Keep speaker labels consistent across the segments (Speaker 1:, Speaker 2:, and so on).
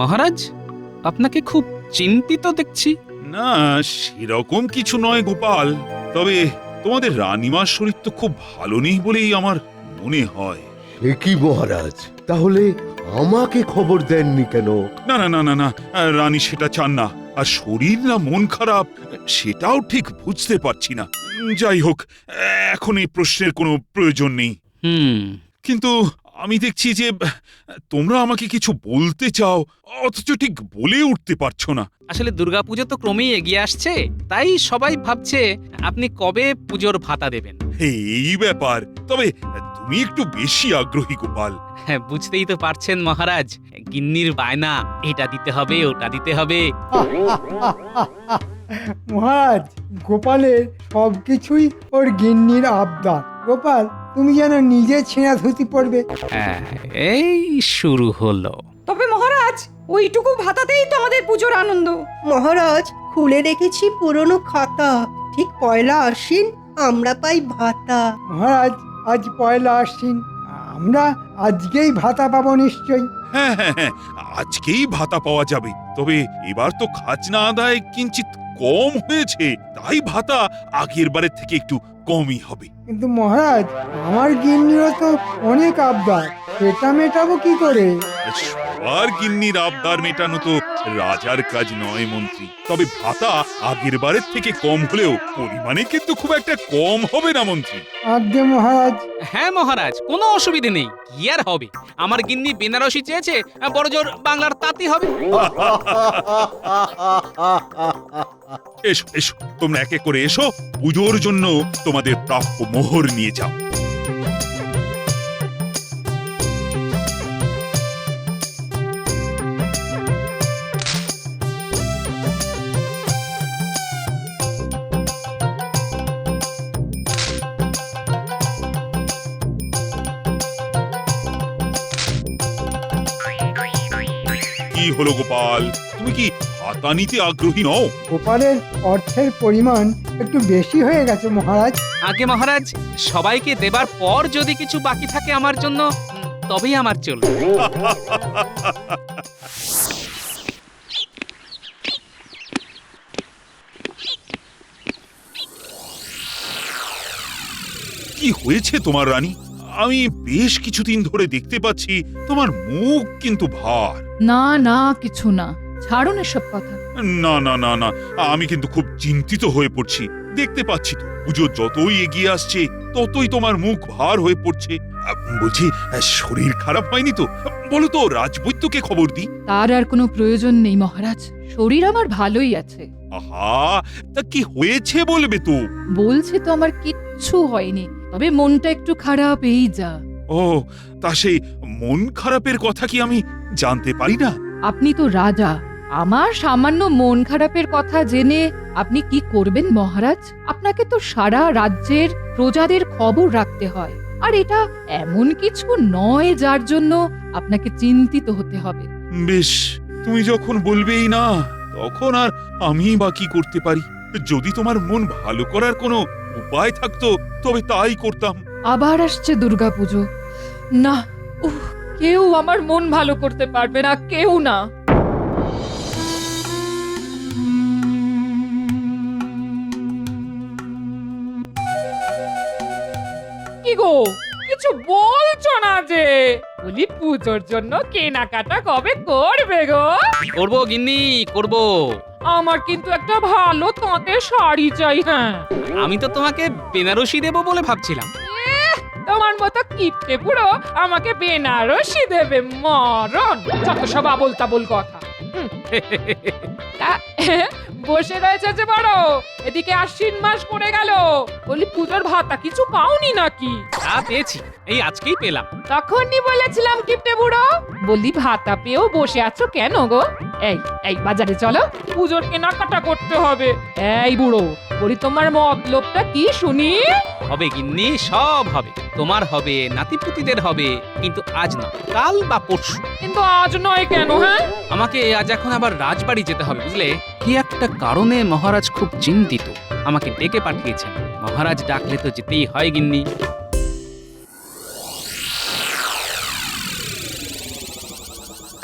Speaker 1: মহারাজ, আপনাকে খুব চিন্তিত দেখছি।
Speaker 2: না, সেরকম কিছু নয় গোপাল। তবে তোমাদের রানীমার শরীর তো খুব ভালো নেই বলেই আমার মনে হয়।
Speaker 3: এ কি মহারাজ, তাহলে আমাকে খবর দেননি কেন?
Speaker 2: না না না না না, রানী সেটা চান না। আর শরীর না মন খারাপ সেটাও ঠিক বুঝতে পারছি না। যাই হোক, এখন এই প্রশ্নের কোনো প্রয়োজন নেই। কিন্তু আমি দেখছি যে তোমরা আমাকে কিছু বলতে চাও, অথচ ঠিক বলে উঠতে পারছো না।
Speaker 1: আসলে দুর্গাপুজো তো ক্রমেই এগিয়ে আসছে, তাই সবাই ভাবছে আপনি কবে পুজোর ভাতা দেবেন।
Speaker 2: এই ব্যাপার। তবে তুমি একটু বেশি আগ্রহী গোপাল।
Speaker 1: হ্যাঁ, বুঝতেই তো পারছেন মহারাজ, গিন্নির বায়না, এটা দিতে হবে ওটা দিতে হবে।
Speaker 4: মহারাজ, গোপালের সবকিছুই ওর গিন্নির আবদার। গোপাল, তুমি যেন নিজে ছেঁড়া ধুতি পড়বে।
Speaker 1: হ্যাঁ, এই শুরু হলো।
Speaker 5: তবে মহারাজ, ওইটুকু ভাতাতেই তো আমাদের পুজোর আনন্দ।
Speaker 6: মহারাজ, খুলে রেখেছি পুরনো খাতা। ঠিক পয়লা আশ্বিন আমরা পাই ভাতা।
Speaker 4: মহারাজ, আজ পয়লা আশ্বিন, আমরা আজকেই ভাতা পাবো নিশ্চয়ই।
Speaker 2: হ্যাঁ হ্যাঁ হ্যাঁ, আজকেই ভাতা পাওয়া যাবে। তবে এবার তো খাজনা আদায় কিঞ্চিত কম হয়েছে, তাই ভাতা আগের বারের থেকে একটু কমই হবে।
Speaker 4: কিন্তু মহারাজ, আমার গিন্নিরও তো অনেক আবদার, সেটা মেটাবো কি করে?
Speaker 2: সবার গিন্নির আবদার মেটানো তো রাজার কাজ নয় মন্ত্রী। তবে ভাতা আগের বারের থেকে কম হলেও পরিমাণে কিন্তু খুব একটা কম হবে না মন্ত্রী।
Speaker 4: আজ্ঞে মহারাজ।
Speaker 1: হ্যাঁ মহারাজ, কোনো অসুবিধে নেই। কি আর হবে, আমার গিন্নি বেনারসি চেয়েছে, বড়জোর বাংলার তাঁতি হবে।
Speaker 2: এসো এসো, তোমরা একে করে এসো, পুজোর জন্য তোমাদের প্রাপ্য মোহর নিয়ে যাও। কি হলো গোপাল, তুমি কি ভাতা নিতে আগ্রহী নও?
Speaker 4: গোপালের অর্থের পরিমাণ একটু বেশি হয়ে গেছে মহারাজ।
Speaker 1: আগে মহারাজ, সবাইকে দেবার পর যদি কিছু বাকি থাকে আমার জন্য, তবেই আমার চলবে।
Speaker 2: কি হয়েছে তোমার রানী? আমি বেশ কিছুদিন ধরে দেখতে পাচ্ছি তোমার মুখ কিন্তু ভার।
Speaker 7: না না, কিছু না, ছাড়ুন এসব কথা।
Speaker 2: না না না না, আমি কিন্তু খুব চিন্তিত হয়ে পড়ছি। দেখতে পাচ্ছি তো পুজো যতই এগিয়ে আসছে ততই তোমার মুখ ভার হয়ে পড়ছে। বলছি, শরীর খারাপ হয়নি তো? বলো তো, রাজবৈদ্যকে খবর দিই।
Speaker 7: তার আর কোনো প্রয়োজন নেই মহারাজ, শরীর আমার ভালোই আছে।
Speaker 2: আহা, তা কি হয়েছে বলবে তো?
Speaker 7: বলছি তো আমার কিচ্ছু হয়নি, তবে মনটা একটু খারাপ, এই যা।
Speaker 2: ও, তা সেই মন খারাপের কথা কি আমি জানতে পারি না?
Speaker 7: আপনি তো রাজা, আমার সামান্য মন খারাপের কথা জেনে আপনি কি করবেন মহারাজ? আপনাকে তো সারা রাজ্যের প্রজাদের খবর রাখতে হয়, আর এটা এমন কিছু নয় যার জন্য আপনাকে চিন্তিত হতে হবে।
Speaker 2: বেশ, তুমি যখন বলবেই না, তখন আর আমি বা কি করতে পারি? যদি তোমার মন ভালো করার কোনো উপায় থাকতো তবে তাই করতাম।
Speaker 7: আবার আসছে দুর্গাপুজো। না, কেউ আমার মন ভালো করতে পারবে না, কেউ না।
Speaker 8: কি গো, কিছু বলছো না যে? বলি, পুজোর জন্য কেনাকাটা কবে করবে গো?
Speaker 1: করবো গিন্নি, করবো।
Speaker 8: আমার কিন্তু একটা ভালো তাঁতের শাড়ি চাই। হ্যাঁ,
Speaker 1: আমি তো তোমাকে বেনারসি দেবো বলে ভাবছিলাম।
Speaker 8: তোমার মতো কিপটে বুড়ো আমাকে বেনারসি দেবে? মরণ, যত সব আবোল তাবোল কথা। তা, বসে রয়েছে যে বড়, এদিকে আশ্বিন মাস পড়ে গেল, বলি পুজোর ভাতা কিছু পাওনি নাকি?
Speaker 1: তা পেয়েছি, এই আজকেই পেলাম।
Speaker 8: তখনই বলেছিলাম কিপটে বুড়ো, বলি ভাতা পেয়েও বসে আছো কেন গো? এই এই বাজারে চলো, পুজোর কেনাকাটা করতে হবে। এই বুড়ো, বলি তোমার মতলবটা কি শুনি?
Speaker 1: হবে গিন্নি, সব হবে। তোমার হবে, নাতিপুতিদের হবে, কিন্তু আজ না, কাল বা পরশু।
Speaker 8: কিন্তু আজ নয় কেন? হ্যাঁ,
Speaker 1: আমাকে আজ এখন আবার রাজবাড়ি যেতে হবে, বুঝলে? কি একটা কারণে মহারাজ খুব চিন্তিত, আমাকে ডেকে পাঠিয়েছেন। মহারাজ ডাকলে তো যেতেই হয় গিন্নি।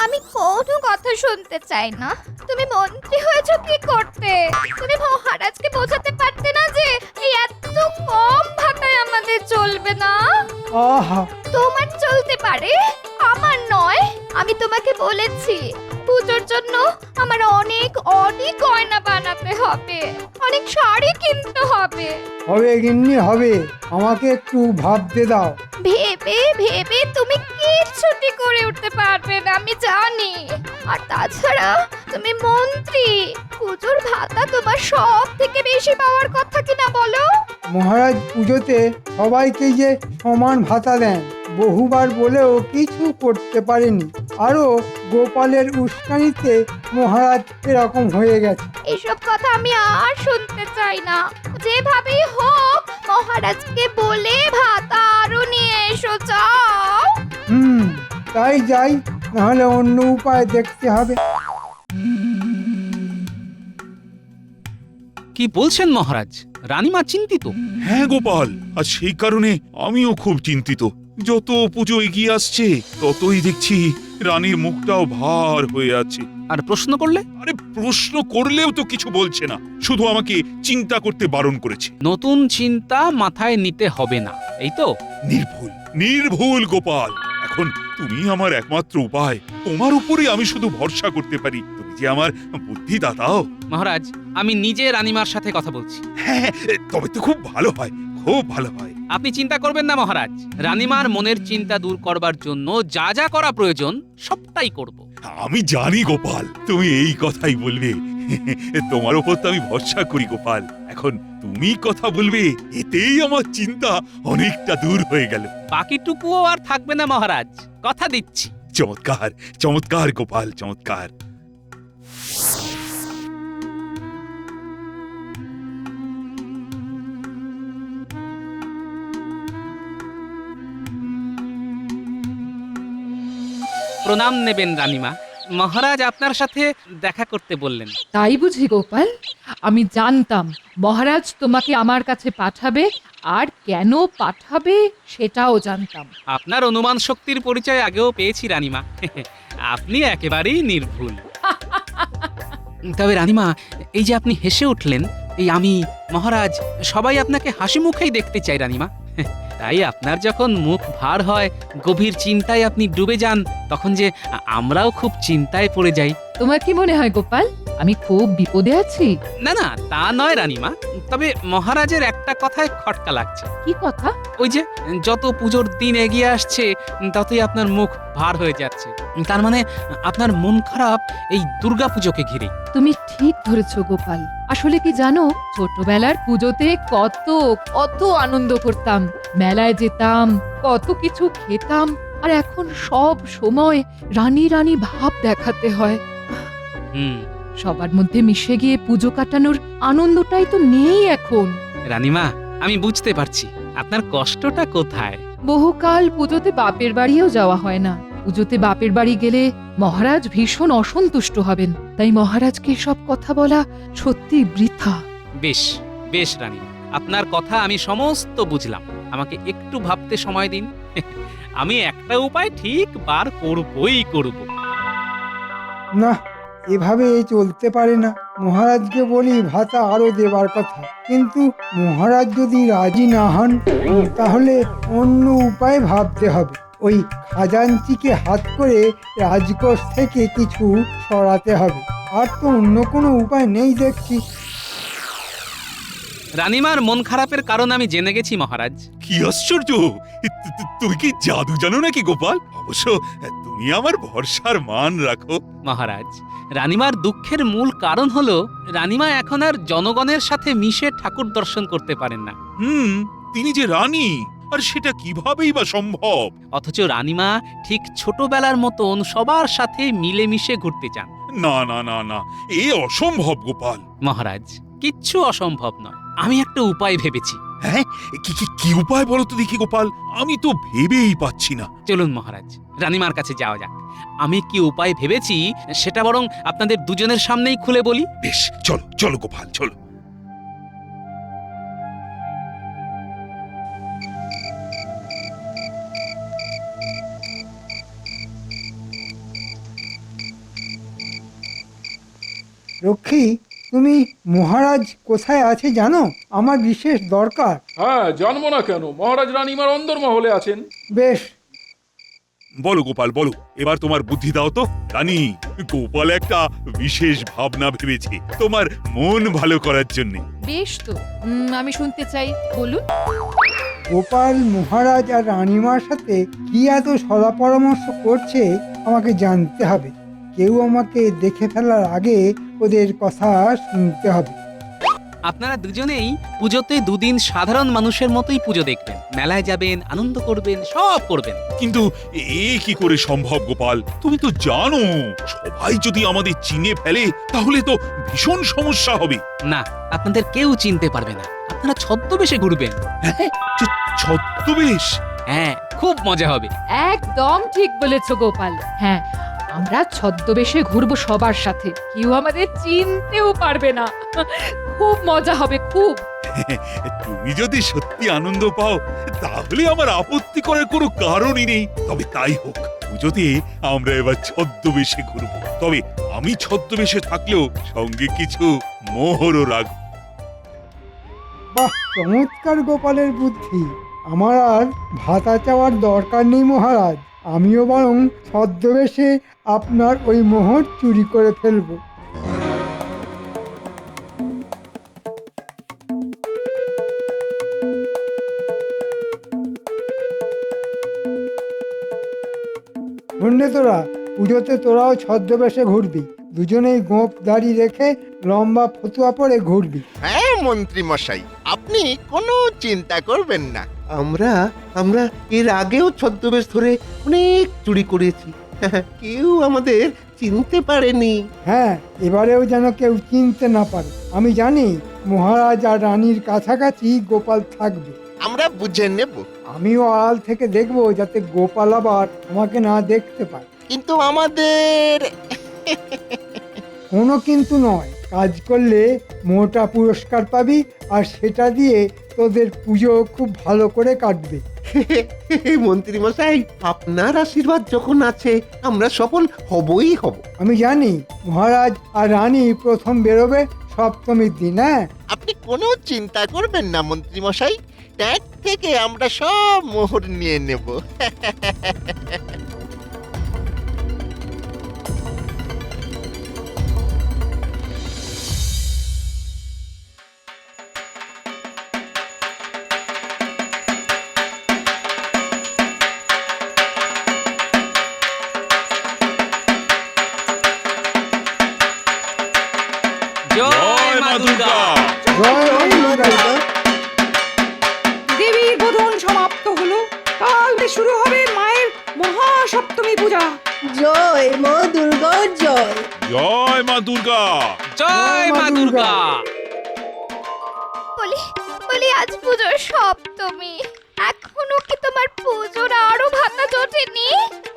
Speaker 9: আমি কোনো কথা শুনতে চাই না। তুমি মন্ত্রী হয়েছো কি করতে? তুমি মহারাজকে বোঝাতে পারতে না যে এই এত কম ভাতায় আমাদের চলবে না?
Speaker 4: আহা,
Speaker 9: তোমার চলতে পারে, আমার নয়। আমি তোমাকে বলেছি পুজোর জন্য আমার অনেক অনেক গয়না বানাতে হবে, অনেক শাড়ি কিনতে হবে।
Speaker 4: হবে গিন্নি হবে, আমাকে একটু ভাবতে দাও।
Speaker 9: ভেবে ভেবে তুমি কিচ্ছুটি করে উঠতে পারবে না, আমি জানি। আর তাছাড়া তুমি মন্ত্রী, পুজোর ভাতা তোমার সব থেকে বেশি পাওয়ার কথা কিনা বলো?
Speaker 4: মহারাজ পুজোতে সবাইকে যে সমান ভাতা দেন, বহুবার বলেও কিছু করতে পারেনি। আরো গোপালের উস্কানিতে মহারাজ এরকম হয়ে গেছে।
Speaker 9: এসব কথা আমি আর শুনতে চাই না। যেভাবেই হোক মহারাজকে বলে ভাতা আরো নিয়ে এসো, যাও।
Speaker 4: তাই যাই, নাহলে অন্য উপায় দেখতে হবে।
Speaker 1: কি বলছেন মহারাজ? রানীমা চিন্তিত?
Speaker 2: হ্যাঁ গোপাল, আর সেই কারণে আমিও খুব চিন্তিত। যত পুজো এগিয়ে আসছে ততই দেখছি রানীর মুখটাও ভার হয়ে আছে।
Speaker 1: আর প্রশ্ন করলে?
Speaker 2: আরে প্রশ্ন করলেও তো কিছু বলছে না, শুধু আমাকে চিন্তা করতে বারণ করেছে।
Speaker 1: নতুন চিন্তা মাথায় নিতে হবে না, এই তো?
Speaker 2: নির্ভুল নির্ভুল গোপাল, এখন তুমি আমার একমাত্র উপায়। তোমার উপরে আমি শুধু ভরসা করতে পারি। তুমি যে আমার বুদ্ধিদাতাও।
Speaker 1: মহারাজ, আমি নিজে রানীমার সাথে কথা বলছি।
Speaker 2: হ্যাঁ, তবে তো খুব ভালো হয়, খুব ভালো হয়।
Speaker 1: আপনি চিন্তা করবেন না মহারাজ। রানীমার মনের চিন্তা দূর করবার জন্য যা যা করা প্রয়োজন সবটাই করব।
Speaker 2: আমি জানি গোপাল, তুমি এই কথাই বলবে। তোমার উপর তো আমি ভরসা করি গোপাল। এখন তুমি কথা বলবে, এতেই আমার চিন্তা অনেকটা দূর হয়ে গেল।
Speaker 1: বাকিটুকুও আর থাকবে না মহারাজ, কথা দিচ্ছি।
Speaker 2: চমৎকার চমৎকার গোপাল, চমৎকার।
Speaker 1: প্রণাম নেবেন রানীমা। মহারাজ আপনার সাথে দেখা করতে বললেন।
Speaker 7: তাই বুঝি গোপাল? আমি জানতাম মহারাজ তোমাকে আমার কাছে পাঠাবে, আর কেন পাঠাবে সেটাও জানতাম।
Speaker 1: আপনার অনুমান শক্তির পরিচয় আগেও পেয়েছি রানীমা। আপনি একেবারেই নির্ভুল। তবে রানীমা, এই যে আপনি হেসে উঠলেন, এই আমি, মহারাজ, সবাই আপনাকে হাসি মুখেই দেখতে চাই রানীমা। তাই আপনার যখন মুখ ভার হয়, গভীর চিন্তায় আপনি ডুবে যান, তখন যে আমরাও খুব চিন্তায় পড়ে যাই।
Speaker 7: তোমার কি মনে হয় গোপাল, আমি খুব বিপদে আছি?
Speaker 1: না না, তা নয় রানীমা, তবে মহারাজের একটা কথায় খটকা লাগছে।
Speaker 7: কি কথা?
Speaker 1: ওই যে যত পুজোর দিন এগিয়ে আসছে ততই আপনার মুখ ভার হয়ে যাচ্ছে। তার মানে আপনার মন খারাপ এই দুর্গাপুজোকে ঘিরে।
Speaker 7: তুমি ঠিক ধরেছো গোপাল। আসলে কি জানো, ছোটবেলার পুজোতে কত কত আনন্দ করতাম, মেলায় যেতাম, কত কিছু খেতাম, আর এখন সব সময় রানী রানী ভাব দেখাতে হয়। সবার মধ্যে মিশে গিয়ে পুজো কাটানোর আনন্দটাই তো নেই এখন।
Speaker 1: রানীমা, আমি বুঝতে পারছি আপনার কষ্টটা কোথায়।
Speaker 7: বহুকাল পুজোতে বাপের বাড়িও যাওয়া হয় না। পুজোতে বাপের বাড়ি গেলে মহারাজ ভীষণ অসন্তুষ্ট হবেন, তাই মহারাজকে সব কথা বলা সত্যি বৃথা।
Speaker 1: বেশ বেশ রানীমা, আপনার কথা আমি সমস্ত বুঝলাম। আমাকে একটু ভাবতে সময় দিন। আমি একটা উপায় ঠিক বার করবই করব।
Speaker 4: না, এভাবে চলতে পারে না। মহারাজকে বলি ভাতা আরো দেবার কথা, কিন্তু মহারাজ যদি রাজি না হন, তাহলে অন্য উপায় ভাবতে হবে। ওই খাজাঞ্চিকে হাত করে রাজকোষ থেকে কিছু সরাতে হবে। আর তো অন্য কোনো উপায় নেই দেখছি।
Speaker 1: রানীমার মন খারাপের কারণ আমি জেনে গেছি মহারাজ।
Speaker 2: কি আশ্চর্য! তুমি কি জাদু জানো নাকি গোপাল? অবশ্য তুমি আমার ভরসার মান রাখো।
Speaker 1: মহারাজ, রানীমার দুঃখের মূল কারণ হলো রানীমা এখন আর জনগণের সাথে মিশে ঠাকুর দর্শন করতে পারেন না।
Speaker 2: তিনি যে রানী, আর সেটা কিভাবেই বা সম্ভব?
Speaker 1: অথচ রানীমা ঠিক ছোটবেলার মতন সবার সাথে মিলেমিশে ঘুরতে চান।
Speaker 2: না না না না, এ অসম্ভব গোপাল।
Speaker 1: মহারাজ, কিচ্ছু অসম্ভব নয়। আমি একটা উপায় ভেবেছি।
Speaker 2: হ্যাঁ, কি উপায় বলো তো দেখি গোপাল, আমি তো ভেবেই পাচ্ছি না।
Speaker 1: চলুন মহারাজ, রানীমার কাছে যাওয়া যাক। আমি কি উপায় ভেবেছি সেটা বরং আপনাদের দুজনের সামনেই খুলে বলি।
Speaker 2: বেশ, চলো চলো গোপাল, চলো।
Speaker 4: রক্ষী, তুমি মহারাজ কোথায় আছে জানো? আমার বিশেষ দরকার।
Speaker 10: হ্যাঁ, জানবো না কেন? মহারাজ রানীমার অন্দরমহলে আছেন।
Speaker 4: বেশ,
Speaker 2: বলো গোপাল বলো, এবার তোমার বুদ্ধি দাও তো। রানী, গোপাল একটা বিশেষ ভাবনা ভেবেছে তোমার মন ভালো করার জন্য।
Speaker 7: বেশ তো, আমি শুনতে চাই, বলুন।
Speaker 4: গোপাল মহারাজ আর রানীমার সাথে কি এত সলা পরামর্শ করছে আমাকে জানতে হবে। কেউ আমাকে দেখে ফেলার আগে ওদের কথা শুনতে হবে।
Speaker 1: আপনারা দুজনেই পুজোতে দুদিন সাধারণ মানুষের মতোই পুজো দেখবেন, মেলায় যাবেন, আনন্দ করবেন, সব করবেন।
Speaker 2: কিন্তু এ কি করে সম্ভব গোপাল? তুমি তো জানো সবাই যদি আমাদের চিনে ফেলে তাহলে তো ভীষণ সমস্যা হবে।
Speaker 1: না, আপনাদের কেউ চিনতে পারবে না। আপনারা ছদ্মবেশে ঘুরবেন।
Speaker 2: ছদ্মবেশ?
Speaker 1: হ্যাঁ, খুব মজা হবে।
Speaker 7: একদম ঠিক বলেছ গোপাল। হ্যাঁ, আমরা ছদ্মবেশে ঘুরবো সবার সাথে, কেউ আমাদের চিনতেও পারবে না। খুব মজা হবে, খুব।
Speaker 2: তুমি যদি সত্যি আনন্দ পাও তাহলে আমার আপত্তি করার কোনো কারণই নেই। তবে তাই হোক, পুজোতে আমরা এবার ছদ্মবেশে ঘুরবো। তবে আমি ছদ্মবেশে থাকলেও সঙ্গে কিছু মোহরও রাখবো।
Speaker 4: বাহ, চমৎকার গোপালের বুদ্ধি। আমার আর ভাতা চাওয়ার দরকার নেই মহারাজ, আমিও বরং ছদ্মবেশে আপনার ওই মোহর চুরি করে ফেলবো। শুনলে তোরা, পুজোতে তোরাও ছদ্মবেশে ঘুরবি, দুজনেই গোঁফ দাড়ি রেখে লম্বা ফতুয়া পরে ঘুরবি।
Speaker 11: হ্যাঁ মন্ত্রী মশাই, আপনি কোনো চিন্তা করবেন না।
Speaker 3: আমরা আমরা এর আগেও ছদ্মবেশ ধরে অনেক চুরি করেছি। কেউ আমাদের চিনতে পারেনি।
Speaker 4: হ্যাঁ, এবারেও যেন কেউ চিনতে না পারে। আমি জানি মহারাজ আর রানীর কাছাকাছি গোপাল থাকবে।
Speaker 11: আমরা বুঝে নেব।
Speaker 4: আমিও আড়াল থেকে দেখবো যাতে গোপাল আবার আমাকে না দেখতে পায়।
Speaker 11: কিন্তু আমাদের
Speaker 4: কোনো কিন্তু নয়, কাজ করলে মোটা পুরস্কার পাবি, আর সেটা দিয়ে তোদের পুজো খুব ভালো করে কাটবে।
Speaker 3: মন্ত্রী মশাই, আপনার আশীর্বাদ যখন আছে আমরা সফল হবই হব।
Speaker 4: আমি জানি মহারাজ আর রানী প্রথম বেরোবে সপ্তমীর দিন। হ্যাঁ,
Speaker 11: আপনি কোনো চিন্তা করবেন না মন্ত্রী মশাই, ট্যাগ থেকে আমরা সব মোহর নিয়ে নেব।
Speaker 1: জয় মা দুর্গা।
Speaker 4: জয় মা দুর্গা।
Speaker 5: দেবীর বোধন সমাপ্ত হলো, কাল শুরু হবে মায়ের মহাসপ্তমী পূজা।
Speaker 6: জয় মা দুর্গা জয়।
Speaker 2: জয় মা দুর্গা।
Speaker 1: জয় মা দুর্গা।
Speaker 9: বলি বলি আজ পুজোর সপ্তমী, এখনো কি তোমার পুজোর আরো ভাতা জোটেনি?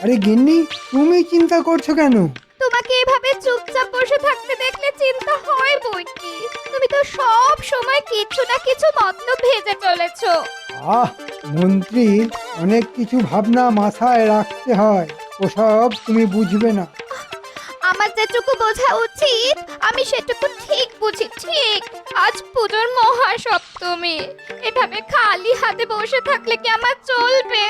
Speaker 4: আরে গিন্নি, তুমি চিন্তা করছো কেন?
Speaker 9: তোমাকে এভাবে চুপচাপ বসে থাকতে দেখলে চিন্তা হয় বই কি। তুমি তো সব সময় কিছু না কিছু মতলব ভেজে চলেছো।
Speaker 4: মন্ত্রী, অনেক কিছু ভাবনা মাথায় রাখতে হয়, ওসব তুমি বুঝবে না।
Speaker 9: আমার যেটুকু বোঝা উচিত আমি সেটুকু ঠিক বুঝি। ঠিক আজ পুজোর মহাসপ্তমী, এভাবে খালি হাতে বসে থাকলে কি আমার চলবে?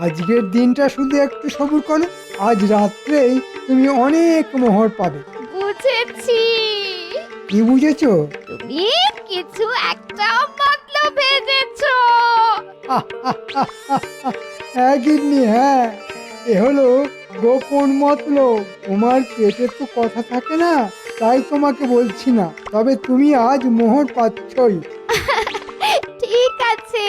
Speaker 4: আজকের দিনটা শুধু একটু সবুর করো, আজ রাত্রেই তুমি অনেক মোহর পাবে।
Speaker 9: বুঝেছি,
Speaker 4: কি বুঝেছো?
Speaker 9: তুমি কিছু একটা মতলব ভেজেছো।
Speaker 4: হ্যাঁ গিন্নি, হ্যাঁ, এ হলো গোপন মতলব। তোমার পেটে তো কথা থাকে না, তাই তোমাকে বলছি না, তবে তুমি আজ মোহর পাচ্ছই।
Speaker 9: ঠিক আছে,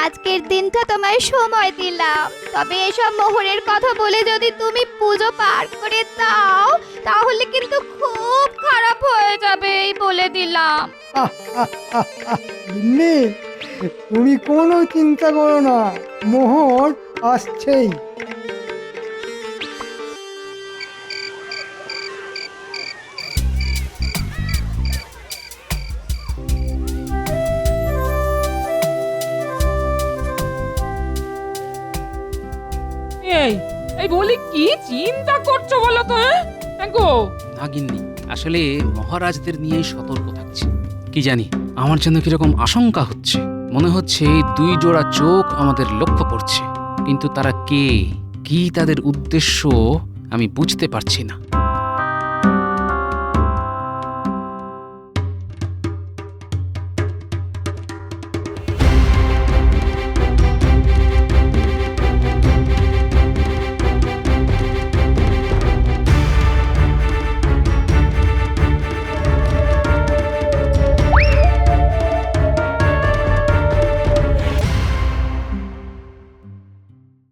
Speaker 9: আজকের দিনটা তোমায় সময় দিলাম, তবে এসব মোহরের কথা বলে যদি তুমি পুজো পার করে দাও তাহলে কিন্তু খুব খারাপ হয়ে যাবে, এই বলে দিলাম।
Speaker 4: গিন্নি, তুমি কোনো চিন্তা করো না, মোহর আসছেই।
Speaker 8: এই এই বলি, কি চিন্তা করছো বলো তো? হ্যাঁ গো,
Speaker 1: না গিন্নি, আসলে মহারাজদের নিয়েই সতর্ক থাকছি। কি জানি, আমার যেন কিরকম আশঙ্কা হচ্ছে। মনে হচ্ছে এই 2 জোড়া চোখ আমাদের লক্ষ্য করছে, কিন্তু তারা কে, কি তাদের উদ্দেশ্য আমি বুঝতে পারছি না।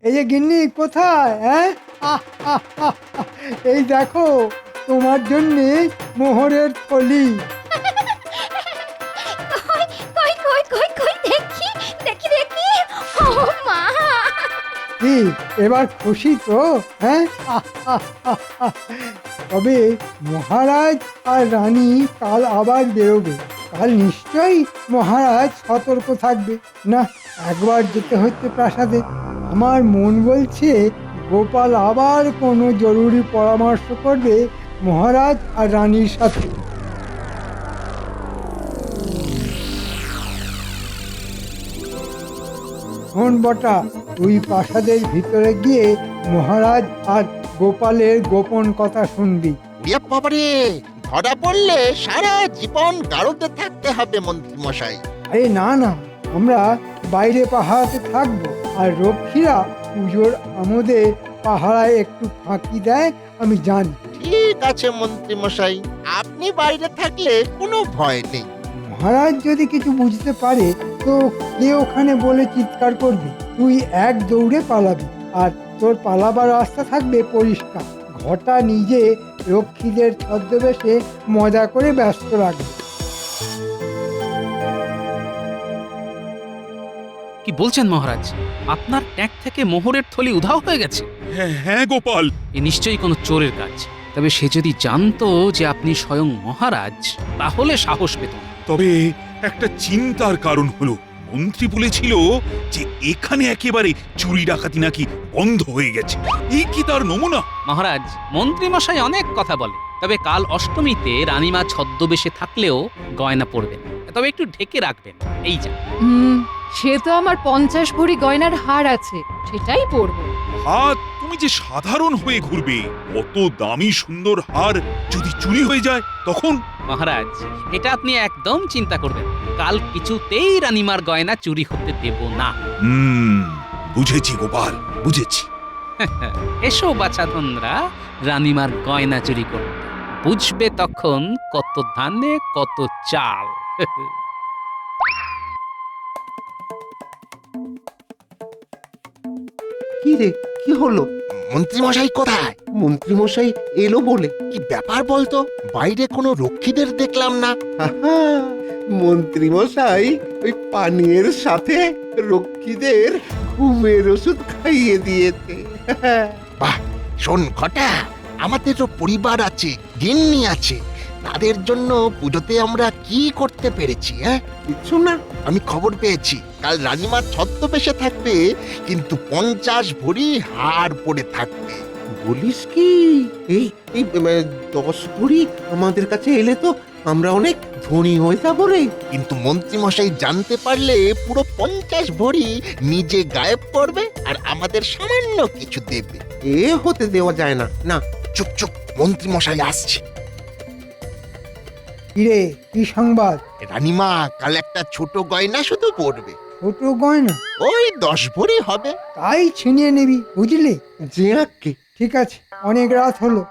Speaker 4: এই যে গিন্নি কোথায়, হ্যাঁ? আহ, আহ, আহ, আহ, এই দেখো তোমার জন্যে মোহরের থলি।
Speaker 9: কই কই কই কই দেখি দেখি দেখি। ও মা!
Speaker 4: কি এবার খুশি তো, হ্যাঁ? আহ, আহ, আহ, আহ। তবে মহারাজ আর রানী কাল আবার বেরোবে। কাল নিশ্চয়ই মহারাজ সতর্ক থাকবে। না, একবার যেতে হচ্ছে প্রাসাদে। আমার মন বলছে গোপাল আবার কোনো জরুরি পরামর্শ করবে মহারাজ আর রানীর সাথে। শোন বটা, তুই প্রাসাদের ভিতরে গিয়ে মহারাজ আর গোপালের গোপন কথা শুনবি।
Speaker 11: ওরে বাবারে, ধরা পড়লে সারা জীবন গারদে থাকতে হবে মন্ত্রী মশাই।
Speaker 4: আরে না না, আমরা বাইরে পাহারাতে থাকবো, আর রক্ষীরা পুজোর আমোদে পাহারায় একটু ফাঁকি দেয়, আমি জানি।
Speaker 11: ঠিক আছে মন্ত্রী মশাই, আপনি বাইরে থাকলে কোনো ভয় নেই।
Speaker 4: মহারাজ যদি কিছু বুঝতে পারে তো কে ওখানে বলে চিৎকার করবে? তুই এক দৌড়ে পালাবি, আর তোর পালাবার রাস্তা থাকবে পরিষ্কার। ঘটা নিজে রক্ষীদের ছদ্মবেশে মজা করে ব্যস্ত রাখবে।
Speaker 1: কি বলছেন মহারাজ? আপনার ট্যাঙ্ক থেকে মোহরের থলি উধাও হয়ে গেছে?
Speaker 2: হ্যাঁ হ্যাঁ গোপাল,
Speaker 1: এ নিশ্চয়ই কোনো চোরের কাজ। তবে সে যদি জানতো যে আপনি স্বয়ং মহারাজ, তাহলে সাহস পেত না।
Speaker 2: তবে একটা চিন্তার কারণ হলো, মন্ত্রী বলেছিল যে এখানে একেবারে চুরি ডাকাতি নাকি বন্ধ হয়ে গেছে। এই কি তার নমুনা?
Speaker 1: মহারাজ, মন্ত্রী মশাই অনেক কথা বলে, তবে কাল অষ্টমীতে রানীমা ছদ্মবেশে থাকলেও গয়না পরবেন, তবে একটু ঢেকে রাখবেন, এই যা।
Speaker 7: সে তো আমার 50 ভরি গয়নার হার আছে, সেটাই পরবো।
Speaker 2: হাত তুমি যে সাধারণ হয়ে ঘুরবে, অত দামি সুন্দর হার যদি চুরি হয়ে যায় তখন?
Speaker 1: মহারাজ, এটা আপনি একদম চিন্তা করবেন না। কাল কিছুতেই রানীমার গয়না চুরি হতে দেব না।
Speaker 2: বুঝেছি গোপাল, বুঝেছি।
Speaker 1: এসো বাছাধনরা, রানীমার গয়না চুরি করতে। বুঝবে তখন কত ধানে কত চাল।
Speaker 3: কি রে, কি হলো?
Speaker 11: মন্ত্রী মশাই কোথায়?
Speaker 3: মন্ত্রী মশাই এলো বলে?
Speaker 11: কি ব্যাপার বলতো, বাইরে কোনো রক্ষীদের দেখলাম না।
Speaker 3: আহা, মন্ত্রী মশাই ওই পানীয়ের সাথে রক্ষীদের ঘুমের ওষুধ খাইয়ে দিয়েছে।
Speaker 11: বাহ, শোন ঘটা, আমাদেরও পরিবার আছে, গিন্নি আছে, তাদের জন্য পুজোতে আমরা কি করতে পেরেছি? হ্যাঁ,
Speaker 3: কিছু না।
Speaker 11: আমি খবর পেয়েছি কাল রানীমা ছদ্মবেশে থাকবে, কিন্তু 50 ভরি হার পরে থাকবে।
Speaker 3: বলিস কি? এই এই 10 ভরি আমাদের কাছে এলে তো আমরা অনেক ধনী হয়ে যাবো রে।
Speaker 11: কিন্তু মন্ত্রী মশাই জানতে পারলে পুরো 50 ভরি নিজে গায়েব করবে আর আমাদের সামান্য কিছু দেবে।
Speaker 3: এ হতে দেওয়া যায় না। না,
Speaker 11: চুপ চুপ, মন্ত্রী মশাই আসছে।
Speaker 4: কিরে, কি সংবাদ?
Speaker 11: রানীমা কাল একটা ছোট গয়না শুধু পরবে,
Speaker 4: ছোট গয়না?
Speaker 11: ওই 10 ভরি হবে।
Speaker 4: তাই ছিনিয়ে নিবি, বুঝলি?
Speaker 3: যে আঁকে।
Speaker 4: ঠিক আছে, অনেক রাত হলো।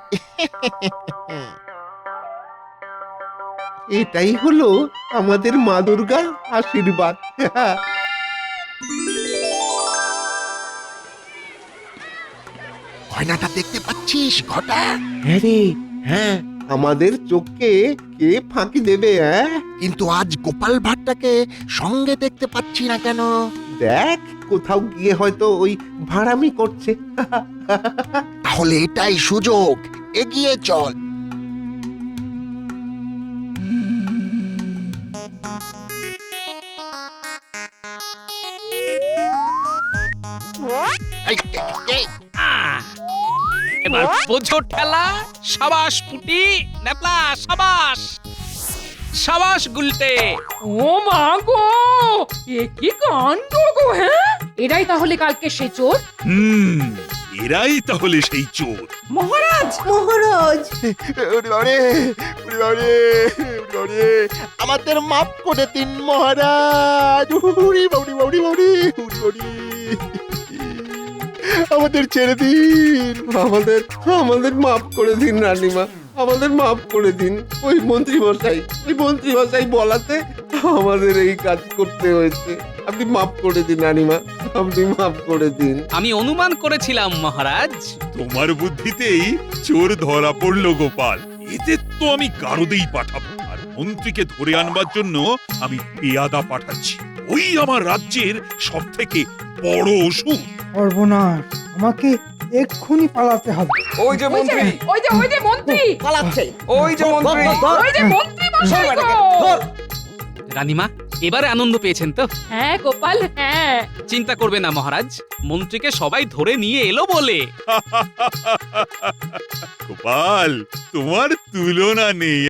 Speaker 3: এটাই হলো আমাদের মা দুর্গার আশীর্বাদ।
Speaker 11: গয়নাটা দেখতে পাচ্ছিস ঘটা?
Speaker 3: হ্যাঁ রে, হ্যাঁ, আমাদের চোখকে কে ফাঁকি দেবে? হ্যাঁ,
Speaker 11: কিন্তু আজ গোপাল ভাটটাকে সঙ্গে দেখতে পাচ্ছি না কেন?
Speaker 3: দেখ, কোথাও গিয়ে হয়তো ওই ভাড়ামি করছে।
Speaker 11: তাহলে এটাই সুযোগ, এগিয়ে চল। এই, এই, এই,
Speaker 1: আহ! এবার বোঝো ঠেলা। সাবাস পুটি, ন্যাপলা, সাবাস সাবাস গুলটে।
Speaker 8: ও মা গো, এ কি কাণ্ড গো, হ্যাঁ?
Speaker 7: এরাই তাহলে কালকে সে চোর?
Speaker 2: এরাই তাহলে সেই চোর।
Speaker 5: মহারাজ
Speaker 6: মহারাজ
Speaker 11: ওরে বাবারে, ওরে বাবারে, ওরে বাবারে, আমাদের মাফ করে দিন মহারাজ। উরি বাউরি বাউরি বাউরি, উরি বাউরি। আমাদের ছেড়ে দিন।
Speaker 3: আমাদের মাফ করে দিন রানীমা, আমাদের মাফ করে দিন। ওই মন্ত্রী মশাই বলাতে আমাদের এই কাজ করতে হয়েছে। আপনি মাফ করে দিন রানীমা, আপনি মাফ করে দিন।
Speaker 1: আমি অনুমান করেছিলাম মহারাজ।
Speaker 2: তোমার বুদ্ধিতেই চোর ধরা পড়লো গোপাল। এতে তো আমি গারদেই পাঠাবো, আর মন্ত্রীকে ধরে আনবার জন্য আমি পেয়াদা পাঠাচ্ছি। ওই আমার রাজ্যের সব থেকে বড় ওষুধ।
Speaker 4: সর্বনাশ, আমাকে এক্ষুনি পালাতে হবে।
Speaker 10: ওই যে মন্ত্রী,
Speaker 8: ওই যে মন্ত্রী,
Speaker 5: পালাচ্ছে।
Speaker 10: ওই যে মন্ত্রী।
Speaker 8: ওই যে মন্ত্রী মশাই গো।
Speaker 1: রানীমা, এবারে আনন্দ পেয়েছেন তো?
Speaker 8: হ্যাঁ গোপাল, হ্যাঁ।
Speaker 1: চিন্তা করবে না মহারাজ, মন্ত্রীকে সবাই ধরে নিয়ে এলো বলে।
Speaker 2: গোপাল, তোমার তুলনা নেই।